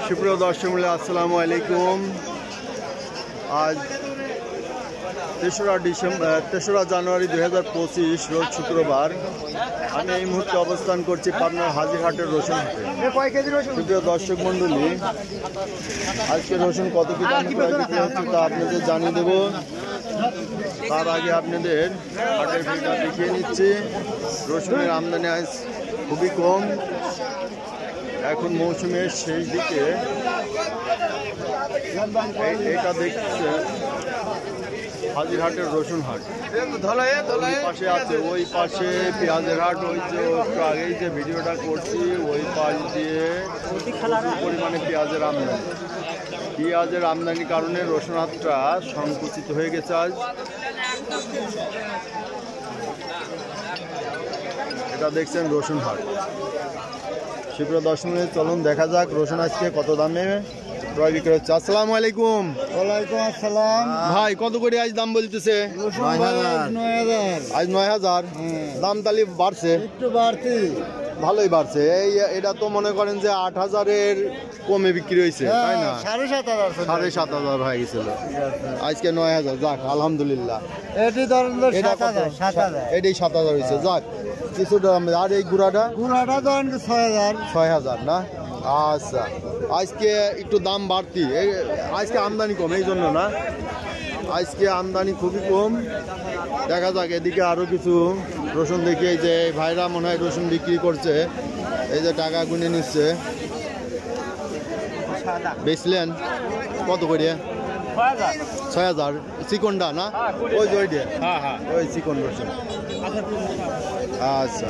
সুপ্রিয় দর্শক মূল্য আসসালামু আলাইকুম। আজ 3রা জানুয়ারি 2025 রোজ শুক্রবার। আমি এই মুহূর্তে অবস্থান করছি পাবনার হাজিরহাটের রসুন হাটে। সুপ্রিয় দর্শক মণ্ডলী, আজকে রসুন কত কি দামে বিক্রি হচ্ছে তা আপনাদের জানিয়ে দেব। তার আগে আপনাদের হাটের ভিড়টা দেখিয়ে নিচ্ছি। রসুনের আমদানি আজ খুবই কম। এখন মৌসুমের শেষ দিকে। এটা দেখছে হাজিরহাটের রসুন হাট। ওই পাশে আছে, ওই পাশে পেঁয়াজের হাট। ওই যে একটু আগেই যে ভিডিওটা করছি, ওই পাশ দিয়ে প্রচুর পরিমাণে পেঁয়াজের আমদানি। পেঁয়াজের আমদানির কারণে রসুন হাটটা সংকুচিত হয়ে গেছে আজ। এটা দেখছেন রসুন হাট। সুপ্রিয় দর্শক, চলুন দেখা যাক রসুন আজকে কত দামে ক্রয় বিক্রয় হচ্ছে। আসসালামু আলাইকুম। ওয়ালাইকুম আসসালাম। ভাই কত করে আজ দাম বলতেছে? ৯,০০০। আজ ৯,০০০। দাম তাহলে বাড়ছে, একটু বাড়তি, ভালোই বাড়ছে। এটা তো মনে করেন যে ৮,০০০-এর কমে বিক্রি হয়েছে, তাই না? ৭,৫০০ হয়ে গেছিল, আজকে ৯,০০০। যাক আলহামদুলিল্লাহ। এটি ধরেন ৭,০০০। এটাই ৭,০০০ হয়েছে। যাক কিছুটা। আর এই গুড়াটা ধরেন ৬,০০০। ৬,০০০ না? আচ্ছা, আজকে একটু দাম বাড়তি। আজকে আমদানি কম, এই জন্য না? আজকে আমদানি খুবই কম। দেখা যাক, এদিকে আরও কিছু রসুন দেখি। এই যে ভাইরা মনে হয় রসুন বিক্রি করছে। এই যে টাকা গুনে নিচ্ছে। বেচলেন কত করে? ৬,০০০। চিকনটা না? ওই যে ওই চিকন রসুন। আচ্ছা,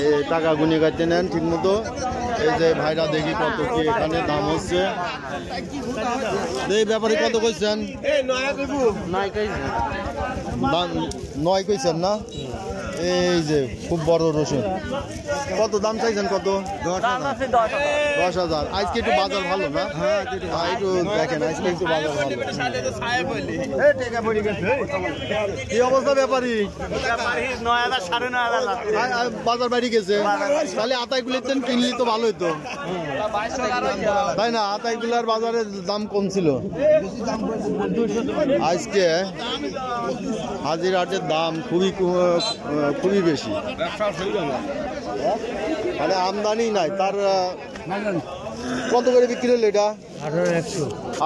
এই টাকা গুনে কাটতে নেন ঠিক মতো। এই যে ভাইরা দেখি কত কি এখানে দাম হচ্ছে। এই ব্যাপারে কত কইছেন? দাম ৯ কইছেন না? এই যে খুব বড় রসুন। কত দাম চাইছেন? কত? ১০,০০০। আজকে একটু বাজার ভালো না? একটু দেখেন, আজকে একটু বাজার ভালো। কি অবস্থা ব্যাপারী? ৯,০০০, ৯,৫০০। বাজার বাড়ি গেছে। তাহলে আতাইগুলি কিনলি তো ভালো হতো, তাই না? আতাইগুলার বাজারের দাম কম ছিল। আজকে হাজিরহাটের দাম খুবই বেশি। মানে আমদানি নাই। তার কত করে বিক্রি হলো এটা?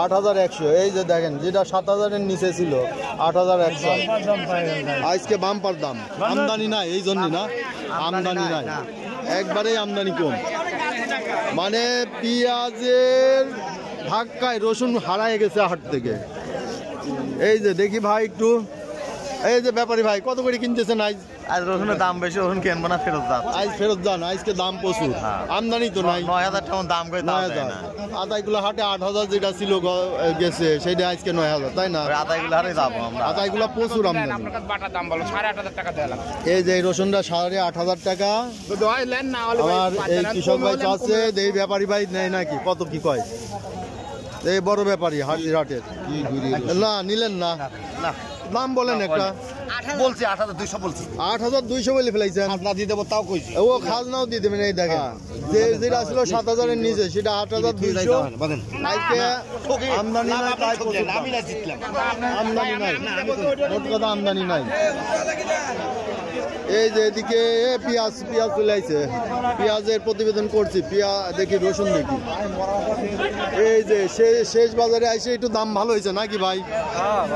৮,১০০। এই যে দেখেন, যেটা ৭,০০০-এর নিচে ছিল ৮,১০০। আজকে বাম্পার দাম। আমদানি নাই, এই জন্যই না? আমদানি নাই, একবারেই আমদানি কম। মানে পেঁয়াজের ধাক্কায় রসুন হারায় গেছে হাট থেকে। এই যে দেখি ভাই একটু। এই যে ব্যাপারী ভাই কত করে কিনতেছেন আজ? আজ রসুনের দাম বেশি, রসুন কিনবো না, ফেরত যান। আজ ফেরত যান। আজকে দাম প্রচুর, আমদানি তো নাই। ৯,০০০ টাকা দাম করে ৯,০০০। আতাইগুলো হাটে ৮,০০০ যেটা ছিল গেছে, সেটা আজকে ৯,০০০, তাই না? আতাইগুলো হারে যাবো আমরা। আতাইগুলো প্রচুর আমদানি। এই যে রসুনটা ৮,৫০০ টাকা। আমার এই কৃষক ভাই চাচ্ছে, এই ব্যাপারী ভাই নেয় নাকি? কত কি কয়? এই বড় ব্যাপারী হাটের। না নিলেন না? দাম বলেন একটা। বলছি ৮,২০০ বলছি। ৮,২০০ বলে ফেলাইছেন। খাজনা দিয়ে দেবো, তাও কইছি। ও খাজনাও দিয়ে দেবেন। এই দেখেন, যেটা ছিল ৭,০০০-এর নিচে, সেটা ৮,২০০। আমদানি নাই, তাই আমদানি নাই। মোট কথা আমদানি নাই। এই যে এদিকে পেঁয়াজ চলে আসছে। পেঁয়াজের প্রতিবেদন করছি। দেখি রসুন দেখি। এই যে শেষ বাজারে আইসে একটু দাম ভালো হয়েছে নাকি ভাই?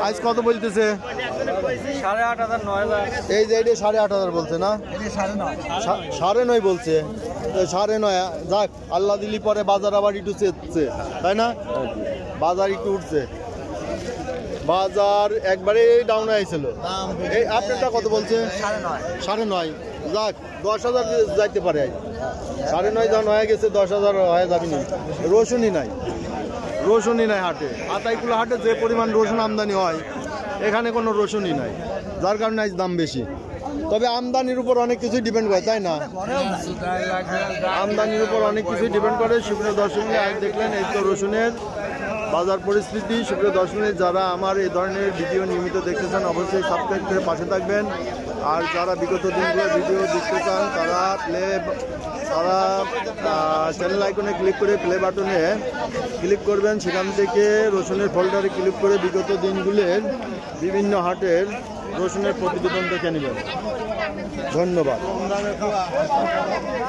আজ কত বলতেছে? ৮,৫০০, ৯,০০০। এই যে এটা ৮,৫০০ বলছে না? ৯,৫০ বলছে। ৯,৫০। যাক, আল্লাহ দিলি পরে বাজার আবার একটু চেচ্ছে, তাই না? বাজার একটু উঠছে। বাজার একবারে ডাউন হয়েছিল। এই আপনারটা কত বলছে? ৯,৫০। যাক, ১০,০০০ যাইতে পারে। ৯,৫০ যখন হয়ে গেছে, ১০,০০০ হয়ে যাবে না। রসুনই নাই হাটে। আতাইগুলো হাটে যে পরিমাণ রসুন আমদানি হয়, এখানে কোনো রসুনই নাই, যার কারণে আজ দাম বেশি। তবে আমদানির উপর অনেক কিছুই ডিপেন্ড করে, তাই না? আমদানির উপর অনেক কিছুই ডিপেন্ড করে। সুপ্রিয় দর্শক, আজ দেখলেন এই তো রসুনের বাজার পরিস্থিতি। সুপ্রিয় দর্শক, যারা আমার এই ধরনের ভিডিও নিয়মিত দেখতে চান অবশ্যই সাবস্ক্রাইব করে পাশে থাকবেন। আর যারা বিগত দিনগুলোর ভিডিও দেখতে চান তারা চ্যানেল আইকনে ক্লিক করে প্লে বাটনে ক্লিক করবেন। সেখান থেকে রসুনের ফোল্ডারে ক্লিক করে বিগত দিনগুলোর বিভিন্ন হাটের রসুনের প্রতিবেদন দেখে নেবেন। ধন্যবাদ।